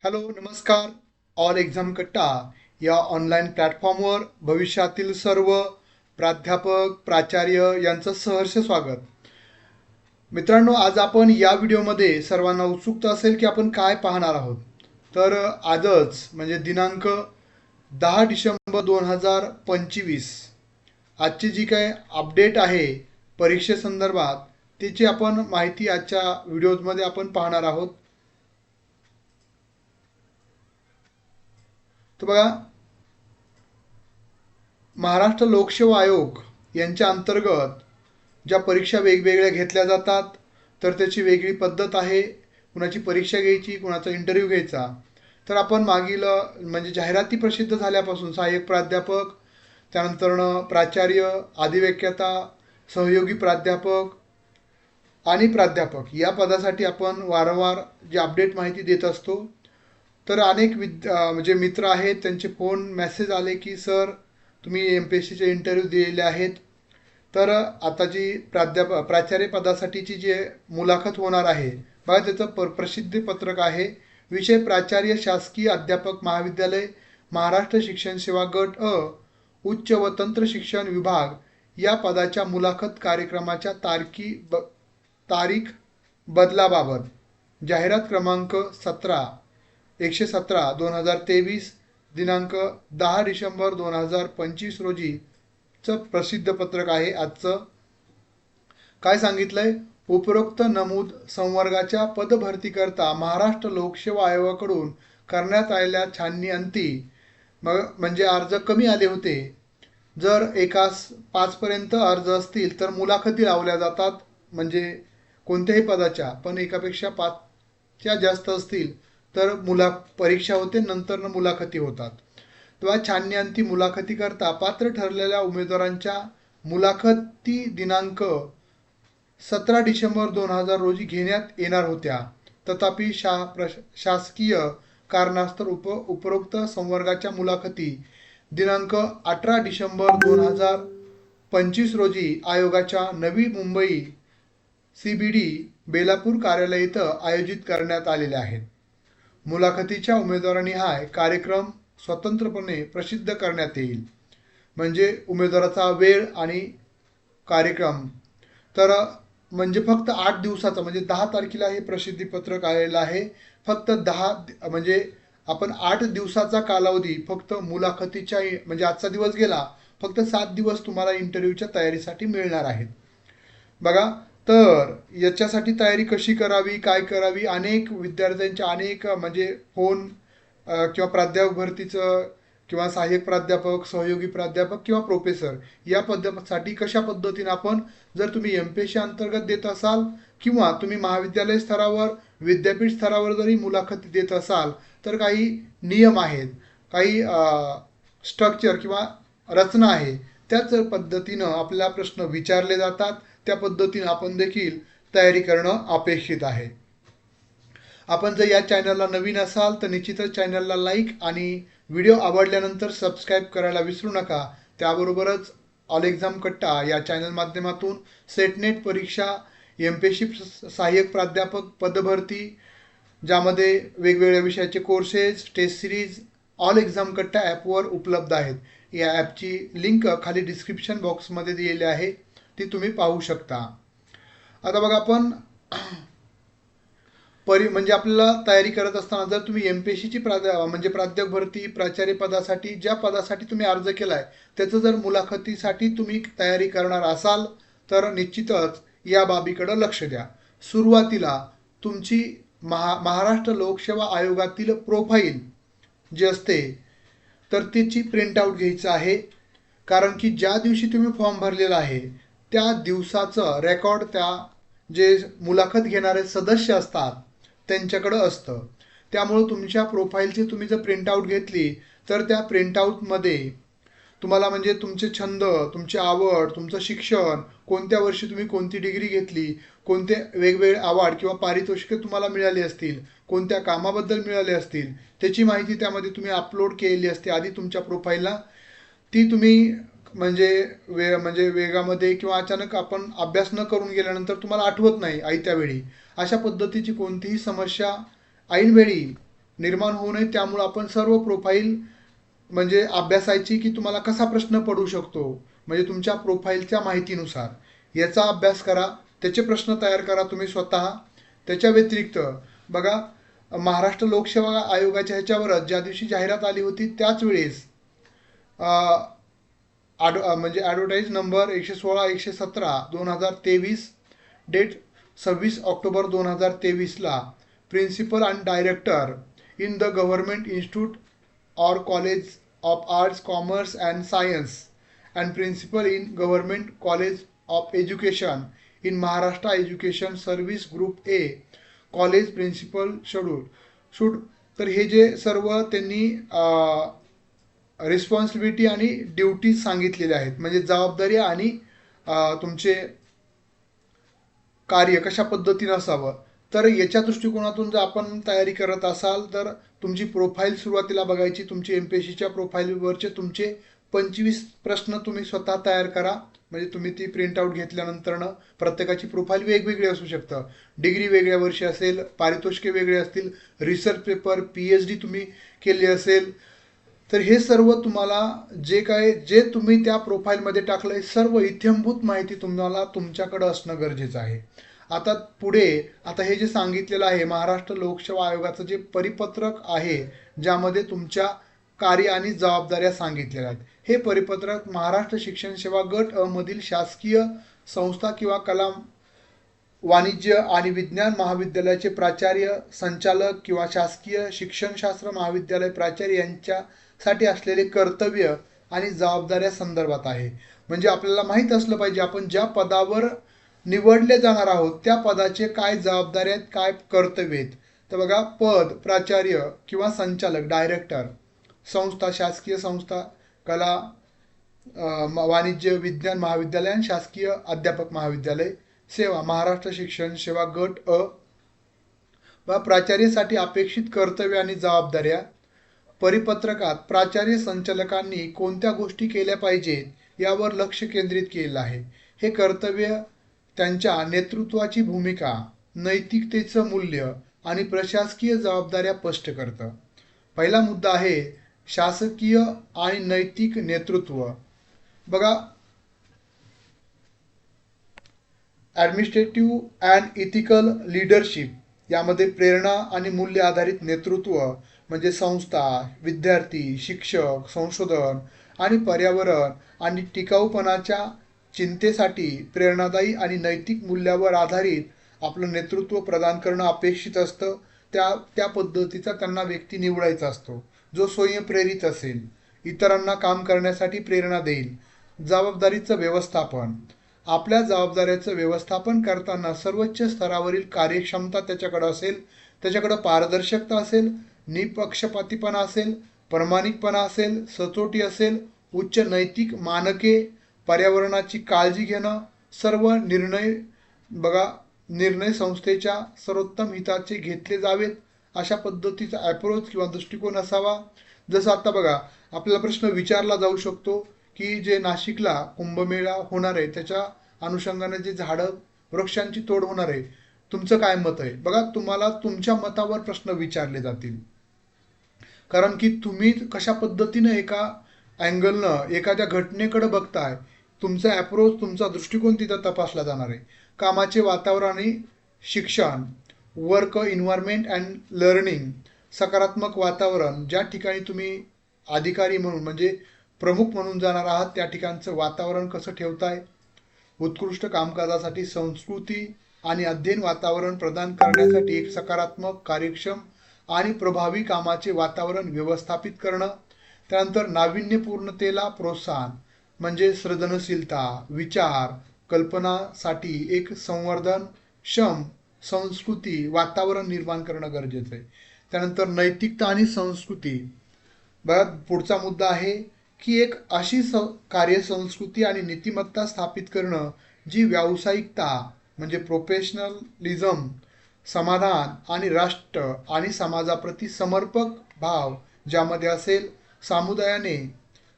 Hello नमस्कार. All exam कट्टा या ऑनलाईन प्लॅटफॉर्मवर भविष्यातील सर्व प्राध्यापक प्राचार्य यांचं सहर्ष स्वागत. मित्रांनो, आज आपण या व्हिडिओमध्ये सर्वांना उत्सुकता असेल की आपण काय पाहणार आहोत. तर आजच म्हणजे दिनांक 10 डिसेंबर 2025 आजची जी काय अपडेट आहे परीक्षेसंदर्भात त्याची आपण माहिती आजच्या व्हिडिओमध्ये आपण पाहणार आहोत. तर बघा, महाराष्ट्र लोकसेवा आयोग यांच्या अंतर्गत ज्या परीक्षा वेगवेगळ्या घेतल्या जातात, तर त्याची वेगळी पद्धत आहे. कुणाची परीक्षा घ्यायची, कुणाचा इंटरव्ह्यू घ्यायचा. तर आपण मागील म्हणजे जाहिराती प्रसिद्ध झाल्यापासून सहाय्यक प्राध्यापक, त्यानंतरनं प्राचार्य, अधिव्याख्याता, सहयोगी प्राध्यापक आणि प्राध्यापक या पदासाठी आपण वारंवार जी अपडेट माहिती देत असतो. तर अनेक म्हणजे मित्र आहेत, त्यांचे फोन मेसेज आले की सर तुम्ही MPSCचे इंटरव्ह्यू दिलेले आहेत. तर आता जी प्राचार्य पदासाठीची जी मुलाखत होणार आहे बघा, त्याचं प्रसिद्धी पत्रक आहे. विषय प्राचार्य शासकीय अध्यापक महाविद्यालय महाराष्ट्र शिक्षण सेवा गट अ उच्च व तंत्र शिक्षण विभाग या पदाच्या मुलाखत कार्यक्रमाच्या तारीख बदलाबाबत जाहिरात क्रमांक 117/2023 दिनांक 10 डिसेंबर 2025 रोजीचं प्रसिद्ध पत्रक आहे. आजचं काय सांगितलंय, उपरोक्त नमूद संवर्गाच्या पदभरतीकरता महाराष्ट्र लोकसेवा आयोगाकडून करण्यात आलेल्या छाननी अंती म्हणजे अर्ज कमी आले होते. जर एकास 5पर्यंत अर्ज असतील तर मुलाखती लावल्या जातात, म्हणजे कोणत्याही पदाच्या. पण एकापेक्षा 5च्या जास्त असतील तर परीक्षा होते, नंतर मुलाखती होतात. तेव्हा छाननी अंती मुलाखती करता पात्र ठरलेल्या उमेदवारांच्या मुलाखती दिनांक 17 डिसेंबर 2000 रोजी घेण्यात येणार होत्या. तथापि शासकीय कारणास्तव उपरोक्त संवर्गाच्या मुलाखती दिनांक 18 डिसेंबर 2025 रोजी आयोगाच्या नवी मुंबई CBD बेलापूर कार्यालय इथं आयोजित करण्यात आलेल्या आहेत. मुलाखतीच्या उमेदवारांनी हा कार्यक्रम स्वतंत्रपणे प्रसिद्ध करण्यात येईल. म्हणजे उमेदवाराचा वेळ आणि कार्यक्रम. तर म्हणजे फक्त 8 दिवसाचा, म्हणजे 10 तारखेला हे प्रसिद्धीपत्रक आलेलं आहे. फक्त 10 म्हणजे आपण 8 दिवसाचा कालावधी फक्त मुलाखतीच्या, म्हणजे आजचा दिवस गेला, फक्त 7 दिवस तुम्हाला इंटरव्ह्यूच्या तयारीसाठी मिळणार आहेत. बघा, तर याच्यासाठी तयारी कशी करावी, काय करावी, अनेक विद्यार्थ्यांच्या अनेक म्हणजे फोन किंवा प्राध्यापक भरतीचं किंवा सहाय्यक प्राध्यापक, सहयोगी प्राध्यापक किंवा प्रोफेसर या पदासाठी कशा पद्धतीने आपण, जर तुम्ही MPSC अंतर्गत देत असाल किंवा तुम्ही महाविद्यालय स्तरावर, विद्यापीठ स्तरावर जरी मुलाखती देत असाल तर काही नियम आहेत, काही स्ट्रक्चर किंवा रचना आहे. त्याच पद्धतीनं आपल्याला प्रश्न विचारले जातात. त्या पद्धतीनं आपण देखील तयारी करणं अपेक्षित आहे. आपण जर या चॅनलला नवीन असाल तर निश्चितच चॅनलला लाईक आणि व्हिडिओ आवडल्यानंतर सबस्क्राईब करायला विसरू नका. त्याबरोबरच ऑल एक्झाम कट्टा या चॅनल माध्यमातून सेटनेट परीक्षा, MPSC सहाय्यक प्राध्यापक पदभरती, ज्यामध्ये वेगवेगळ्या विषयाचे courses, test series all exam Katta ॲपवर उपलब्ध आहेत. या ॲपची लिंक खाली डिस्क्रिप्शन बॉक्समध्ये दिलेली आहे, ती तुम्ही पाहू शकता. आता बघा, आपण म्हणजे आपल्याला तयारी करत असताना जर तुम्ही MPSCची म्हणजे प्राध्यापक भरती, प्राचार्य पदासाठी, ज्या पदासाठी तुम्ही अर्ज केलाय त्याचं जर मुलाखतीसाठी तुम्ही तयारी करणार असाल तर निश्चितच या बाबीकडे लक्ष द्या. सुरुवातीला तुमची महाराष्ट्र लोकसेवा आयोगातील प्रोफाईल जी असते तर त्याची प्रिंटआउट घ्यायचं आहे. कारण की ज्या दिवशी तुम्ही फॉर्म भरलेला आहे त्या दिवसाचं रेकॉर्ड त्या जे मुलाखत घेणारे सदस्य असतात त्यांच्याकडं असतं. त्यामुळं तुमच्या प्रोफाईलची तुम्ही जर प्रिंटआउट घेतली तर त्या प्रिंटआउटमध्ये तुम्हाला म्हणजे तुमचे छंद, तुमची आवड, तुमचं शिक्षण, कोणत्या वर्षी तुम्ही कोणती डिग्री घेतली, कोणते वेगवेगळे अवॉर्ड किंवा पारितोषिके तुम्हाला मिळाली असतील, कोणत्या कामाबद्दल मिळाले असतील, त्याची माहिती त्यामध्ये तुम्ही अपलोड केलेली असते आधी तुमच्या प्रोफाईलला. ती तुम्ही म्हणजे वेगामध्ये किंवा अचानक आपण अभ्यास न करून गेल्यानंतर तुम्हाला आठवत नाही आयत्या वेळी, अशा पद्धतीची कोणतीही समस्या ऐनवेळी निर्माण होऊ नये, त्यामुळे आपण सर्व प्रोफाईल म्हणजे अभ्यासायची की तुम्हाला कसा प्रश्न पडू शकतो, म्हणजे तुमच्या प्रोफाईलच्या माहितीनुसार याचा अभ्यास करा, त्याचे प्रश्न तयार करा तुम्ही स्वतः. त्याच्या व्यतिरिक्त बघा, महाराष्ट्र लोकसेवा आयोगाच्या ह्याच्यावरच ज्या दिवशी जाहिरात आली होती त्याच वेळेस म्हणजे ॲडव्हर्टाईज नंबर 116/117/2023, डेट 26 ऑक्टोबर 2023ला principal and director in the government institute or College of Arts, Commerce and Science and Principal in Government College of Education in Maharashtra Education Service Group A College Principal should तर हे जे सर्व त्यांनी responsibility आणि duties सांगितलेले आहेत, म्हणजे जबाबदारी आणि तुमचे कार्य कशा पद्धतीने असावं. तर याच्या दृष्टिकोनातून जर आपण तयारी करत असाल तर तुमची प्रोफाईल सुरुवातीला बघायची. तुमची एमपीएससीच्या प्रोफाईलवरचे तुमचे 25 प्रश्न तुम्ही स्वतः तयार करा. म्हणजे तुम्ही ती प्रिंटआउट घेतल्यानंतरनं प्रत्येकाची प्रोफाईल वेगवेगळी असू शकतं. डिग्री वेगळ्या वर्षी असेल, पारितोषिके वेगळे असतील, रिसर्च पेपर, PhD तुम्ही केली असेल, तर हे सर्व तुम्हाला जे तुम्ही त्या प्रोफाईलमध्ये टाकलंय सर्व इत्थंभूत माहिती तुम्हाला तुमच्याकडे असणं गरजेचं आहे. आता पुढे हे जे सांगितलेलं आहे महाराष्ट्र लोकसेवा आयोगाचं जे परिपत्रक आहे, ज्यामध्ये तुमच्या कार्य आणि जबाबदाऱ्या सांगितलेल्या आहेत, हे परिपत्रक महाराष्ट्र शिक्षण सेवा गट अ मधील शासकीय संस्था किंवा कला, वाणिज्य आणि विज्ञान महाविद्यालयाचे प्राचार्य, संचालक किंवा शासकीय शिक्षणशास्त्र महाविद्यालय प्राचार्य यांच्यासाठी असलेले कर्तव्य आणि जबाबदाऱ्या संदर्भात आहे. म्हणजे आपल्याला माहीत असलं पाहिजे आपण ज्या पदावर निवडले जाणार आहोत त्या पदाचे काय जबाबदाऱ्या आहेत, काय कर्तव्य आहेत. तर बघा, पद प्राचार्य किंवा संचालक, डायरेक्टर, संस्था शासकीय संस्था, कला, वाणिज्य विज्ञान महाविद्यालय आणि शासकीय अध्यापक महाविद्यालय, सेवा महाराष्ट्र शिक्षण सेवा गट अ. प्राचार्यासाठी अपेक्षित कर्तव्य आणि जबाबदाऱ्या. परिपत्रकात प्राचार्य संचालकांनी कोणत्या गोष्टी केल्या पाहिजेत यावर लक्ष केंद्रित केलेलं आहे. हे कर्तव्य त्यांच्या नेतृत्वाची भूमिका, नैतिकतेचं मूल्य आणि प्रशासकीय जबाबदाऱ्या स्पष्ट करतं. पहिला मुद्दा आहे शासकीय आणि नैतिक नेतृत्व. बघा, ॲडमिनिस्ट्रेटिव्ह अँड इथिकल लीडरशिप यामध्ये प्रेरणा आणि मूल्य आधारित नेतृत्व म्हणजे संस्था, विद्यार्थी, शिक्षक, संशोधन आणि पर्यावरण आणि टिकाऊपणाच्या चिंतेसाठी प्रेरणादायी आणि नैतिक मूल्यावर आधारित आपलं नेतृत्व प्रदान करणं अपेक्षित असतं. त्या पद्धतीचा त्यांना व्यक्ती निवडायचा असतो जो स्वयंप्रेरित असेल, इतरांना काम करण्यासाठी प्रेरणा देईल. जबाबदारीचं व्यवस्थापन. आपल्या जबाबदाऱ्याचं व्यवस्थापन करताना सर्वोच्च स्तरावरील कार्यक्षमता त्याच्याकडे असेल, त्याच्याकडे पारदर्शकता असेल, निपक्षपातीपणा असेल, प्रामाणिकपणा असेल, सचोटी असेल, उच्च नैतिक मानके, पर्यावरणाची काळजी घेणं, सर्व निर्णय संस्थेच्या सर्वोत्तम हिताचे घेतले जावेत अशा पद्धतीचा अप्रोच किंवा दृष्टिकोन असावा. जसं आता बघा, आपल्याला प्रश्न विचारला जाऊ शकतो की जे नाशिकला कुंभमेळा होणार आहे त्याच्या अनुषंगाने जे झाडं वृक्षांची तोड होणार आहे, तुमचं काय मत आहे. बघा, तुम्हाला तुमच्या मतावर प्रश्न विचारले जातील, कारण की तुम्ही कशा पद्धतीनं एका अँगलनं एखाद्या घटनेकडे बघताय, तुमचा अप्रोच, तुमचा दृष्टिकोन तिथं तपासला जाणार आहे. कामाचे वातावरण आणि शिक्षण, वर्क एन्व्हायरमेंट अँड लर्निंग, सकारात्मक वातावरण, ज्या ठिकाणी तुम्ही अधिकारी म्हणून म्हणजे प्रमुख म्हणून जाणार आहात त्या ठिकाणचं वातावरण कसं ठेवताय. उत्कृष्ट कामकाजासाठी संस्कृती आणि अध्ययन वातावरण प्रदान करण्यासाठी एक सकारात्मक, कार्यक्षम आणि प्रभावी कामाचे वातावरण व्यवस्थापित करणं. त्यानंतर नाविन्यपूर्णतेला प्रोत्साहन म्हणजे सृजनशीलता, विचार, कल्पनासाठी एक संवर्धनक्षम संस्कृती वातावरण निर्माण करणं गरजेचं आहे. त्यानंतर नैतिकता आणि संस्कृती. बघा, पुढचा मुद्दा आहे की एक अशी कार्यसंस्कृती आणि नीतिमत्ता स्थापित करणं जी व्यावसायिकता म्हणजे प्रोफेशनलिझम, समाधान आणि राष्ट्र आणि समाजाप्रती समर्पक भाव ज्यामध्ये असेल. समुदायाने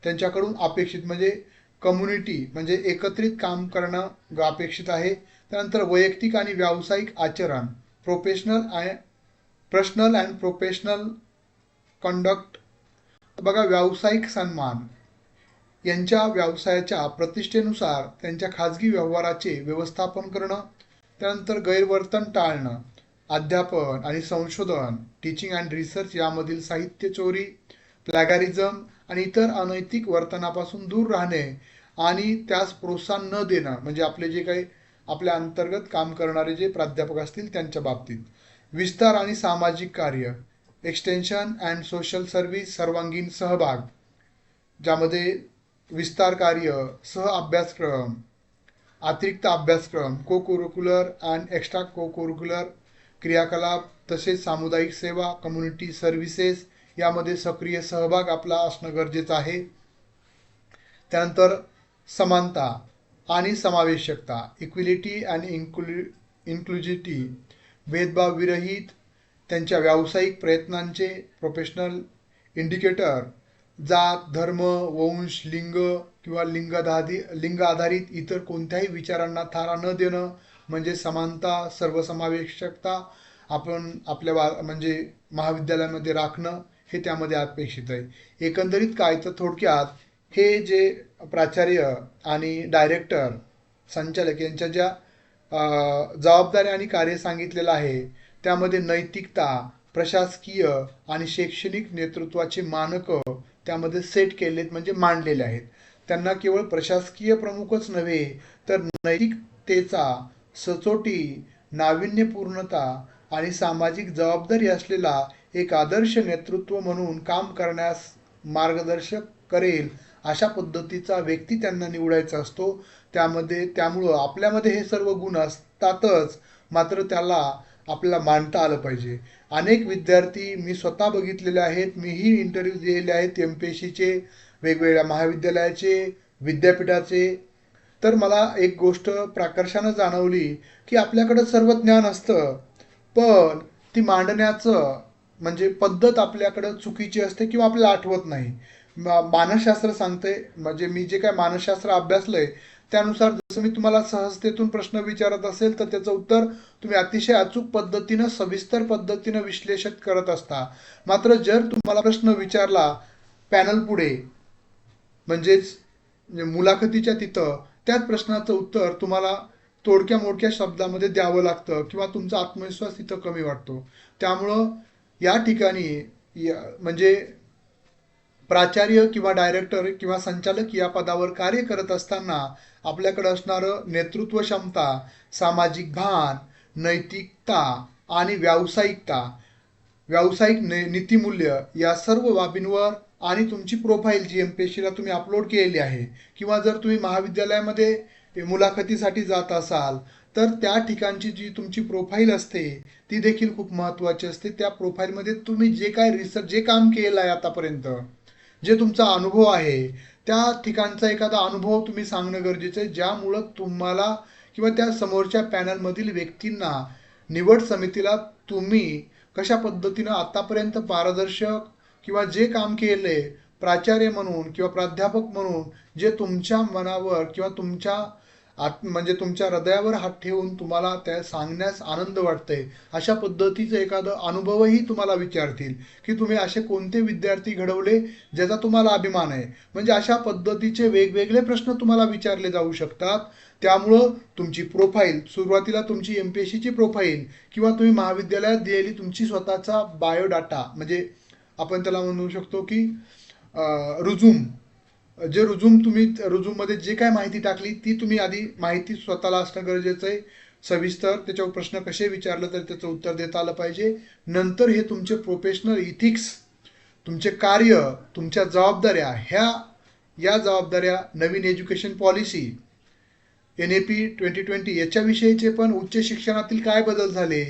त्यांच्याकडून अपेक्षित म्हणजे कम्युनिटी म्हणजे एकत्रित काम करणं अपेक्षित आहे. त्यानंतर वैयक्तिक आणि व्यावसायिक आचरण, पर्सनल अँड प्रोफेशनल कंडक्ट. बघा, व्यावसायिक सन्मान यांच्या व्यवसायाच्या प्रतिष्ठेनुसार त्यांच्या खाजगी व्यवहाराचे व्यवस्थापन करणं. त्यानंतर गैरवर्तन टाळणं, अध्यापन आणि संशोधन, टीचिंग अँड रिसर्च यामधील साहित्य चोरी, प्लॅगॅरिझम आणि इतर अनैतिक वर्तनापासून दूर राहणे आणि त्यास प्रोत्साहन न देणं, म्हणजे आपले जे काही आपल्या अंतर्गत काम करणारे जे प्राध्यापक असतील त्यांच्या बाबतीत. विस्तार आणि सामाजिक कार्य, एक्सटेन्शन अँड सोशल सर्व्हिस, सर्वांगीण सहभाग, ज्यामध्ये विस्तार कार्य, सह अभ्यासक्रम, अतिरिक्त अभ्यासक्रम, को करिक्युलर अँड एक्स्ट्रा को करिक्युलर क्रियाकलाप, तसेच सामुदायिक सेवा, कम्युनिटी सर्व्हिसेस यामध्ये सक्रिय सहभाग आपला असणं गरजेचं आहे. त्यानंतर समानता आणि समावेशकता, इक्विलिटी अँड इन्क्लुजिव्हिटी, भेदभाव विरहित त्यांच्या व्यावसायिक प्रयत्नांचे प्रोफेशनल इंडिकेटर, जात, धर्म, वंश, लिंग किंवा लिंग आधारित इतर कोणत्याही विचारांना थारा न देणं, म्हणजे समानता, सर्वसमावेशकता आपण आपल्या म्हणजे महाविद्यालयामध्ये राखणं हे त्यामध्ये अपेक्षित आहे. एकंदरीत काय तर थोडक्यात हे जे प्राचार्य आणि डायरेक्टर, संचालक यांच्या ज्या जबाबदाऱ्या आणि कार्य सांगितलेलं आहे त्यामध्ये नैतिकता, प्रशासकीय आणि शैक्षणिक नेतृत्वाचे मानक त्यामध्ये सेट केलेत, म्हणजे मांडलेले आहेत. त्यांना केवळ प्रशासकीय प्रमुखच नव्हे तर नैतिकतेचा, सचोटी, नाविन्यपूर्णता आणि सामाजिक जबाबदारी असलेला एक आदर्श नेतृत्व म्हणून काम करण्यास मार्गदर्शक करेल अशा पद्धतीचा व्यक्ती त्यांना निवडायचा असतो. त्यामुळं आपल्यामध्ये हे सर्व गुण असतातच, मात्र त्याला आपल्याला मांडता आलं पाहिजे. अनेक विद्यार्थी मी स्वतः बघितलेले आहेत, मीही इंटरव्ह्यू दिलेले आहेत MPSCचे, वेगवेगळ्या महाविद्यालयाचे, विद्यापीठाचे. तर मला एक गोष्ट प्रकर्षानं जाणवली की आपल्याकडं सर्व ज्ञान असतं, पण ती मांडण्याचं म्हणजे पद्धत आपल्याकडं चुकीची असते किंवा आपल्याला आठवत नाही. मानसशास्त्र सांगते, म्हणजे मी जे काय मानसशास्त्र अभ्यासलंय त्यानुसार जसं मी तुम्हाला सहजतेतून प्रश्न विचारत असेल तर त्याचं उत्तर तुम्ही अतिशय अचूक पद्धतीनं, सविस्तर पद्धतीनं विश्लेषण करत असता. मात्र जर तुम्हाला प्रश्न विचारला पॅनल पुढे, म्हणजेच मुलाखतीच्या तिथं, त्याच प्रश्नाचं उत्तर तुम्हाला तोडक्या मोडक्या शब्दामध्ये द्यावं लागतं किंवा तुमचा आत्मविश्वास तिथं कमी वाटतो. त्यामुळं या ठिकाणी म्हणजे प्राचार्य किंवा डायरेक्टर किंवा संचालक या पदावर कार्य करत असताना आपल्याकडे असणारं नेतृत्व क्षमता, सामाजिक भान, नैतिकता आणि व्यावसायिक नीतिमूल्य या सर्व बाबींवर आणि तुमची प्रोफाईल जी MPSCला तुम्ही अपलोड केलेली आहे किंवा जर तुम्ही महाविद्यालयामध्ये मुलाखतीसाठी जात असाल तर त्या ठिकाणची जी तुमची प्रोफाईल असते ती देखील खूप महत्त्वाची असते. त्या प्रोफाईलमध्ये तुम्ही जे काय रिसर्च, जे काम केलं आहे आतापर्यंत, जे तुमचा अनुभव आहे त्या ठिकाणचा एखादा अनुभव तुम्ही सांगणं गरजेचं आहे, ज्यामुळं तुम्हाला किंवा त्या समोरच्या पॅनलमधील व्यक्तींना, निवड समितीला तुम्ही कशा पद्धतीनं आतापर्यंत पारदर्शक किंवा जे काम केले प्राचार्य म्हणून किंवा प्राध्यापक म्हणून, जे तुमच्या मनावर किंवा तुमच्या म्हणजे तुमच्या हृदयावर हात ठेवून तुम्हाला त्या सांगण्यास आनंद वाटतंय अशा पद्धतीचं एखादं अनुभवही तुम्हाला विचारतील की तुम्ही असे कोणते विद्यार्थी घडवले ज्याचा तुम्हाला अभिमान आहे. म्हणजे अशा पद्धतीचे वेगवेगळे प्रश्न तुम्हाला विचारले जाऊ शकतात. त्यामुळं तुमची प्रोफाईल, सुरुवातीला तुमची MPSCची प्रोफाईल किंवा तुम्ही महाविद्यालयात दिलेली तुमची स्वतःचा बायोडाटा, म्हणजे आपण त्याला म्हणू शकतो की रुजूम, जे तुम्ही रुजूममध्ये जे काय माहिती टाकली ती तुम्ही आधी माहिती स्वतःला असणं गरजेचं आहे, सविस्तर. त्याच्यावर प्रश्न कसे विचारलं तर त्याचं उत्तर देता आलं पाहिजे. नंतर हे तुमचे प्रोफेशनल इथिक्स, तुमचे कार्य, तुमच्या जबाबदाऱ्या, या जबाबदाऱ्या नवीन एज्युकेशन पॉलिसी NAP 2020 याच्याविषयीचे पण उच्च शिक्षणातील काय बदल झाले,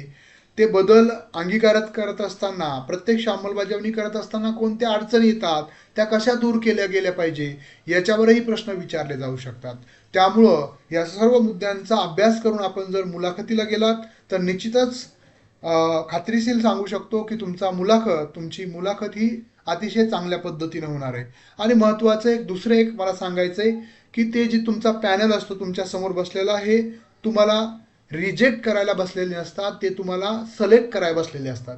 ते बदल अंगीकारत करत असताना, प्रत्यक्ष अंमलबजावणी करत असताना कोणत्या अडचणी येतात, त्या कशा दूर केल्या गेल्या पाहिजे, याच्यावरही प्रश्न विचारले जाऊ शकतात. त्यामुळं या सर्व मुद्द्यांचा अभ्यास करून आपण जर मुलाखतीला गेलात तर निश्चितच खात्रीशीर सांगू शकतो की तुमची मुलाखत ही अतिशय चांगल्या पद्धतीने होणार आहे. आणि महत्त्वाचं एक मला सांगायचं आहे की ते जे तुमचा पॅनल असतो तुमच्या समोर बसलेला, हे तुम्हाला रिजेक्ट करायला बसलेले नसतात, ते तुम्हाला सिलेक्ट करायला बसलेले असतात.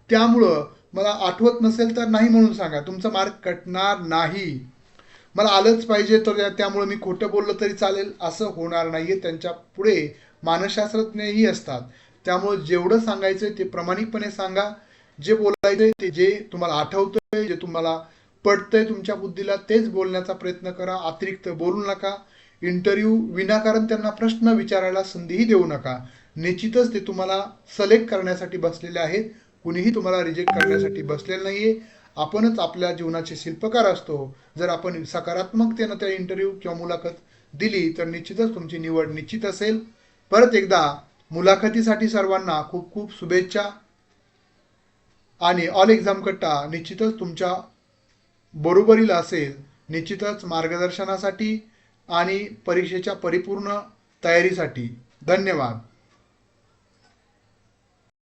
त्यामुळं मला आठवत नसेल तर नाही म्हणून सांगा, तुमचा मार्क कटणार नाही. मला आलंच पाहिजे तर त्यामुळे मी खोटं बोललं तरी चालेल असं होणार नाहीये. त्यांच्या पुढे मानसशास्त्रज्ञही असतात. त्यामुळे जेवढं सांगायचंय ते प्रामाणिकपणे सांगा. जे बोलायचंय ते जे तुम्हाला आठवतंय, जे तुम्हाला पडतंय तुमच्या बुद्धीला तेच बोलण्याचा प्रयत्न करा. अतिरिक्त बोलू नका. इंटरव्ह्यू विनाकारण त्यांना प्रश्न विचारायला संधीही देऊ नका. निश्चितच ते तुम्हाला सिलेक्ट करण्यासाठी बसलेले आहेत. कुणीही तुम्हाला रिजेक्ट करण्यासाठी बसलेलं नाहीये. आपणच आपल्या जीवनाचे शिल्पकार असतो. जर आपण सकारात्मकतेनं त्या इंटरव्ह्यू किंवा मुलाखत दिली तर निश्चितच तुमची निवड निश्चित असेल. परत एकदा मुलाखतीसाठी सर्वांना खूप खूप शुभेच्छा. आणि ऑल एक्झाम कट्टा निश्चितच तुमच्या बरोबरीला असेल. निश्चितच मार्गदर्शनासाठी आणि परीक्षेच्या परिपूर्ण तयारीसाठी. धन्यवाद.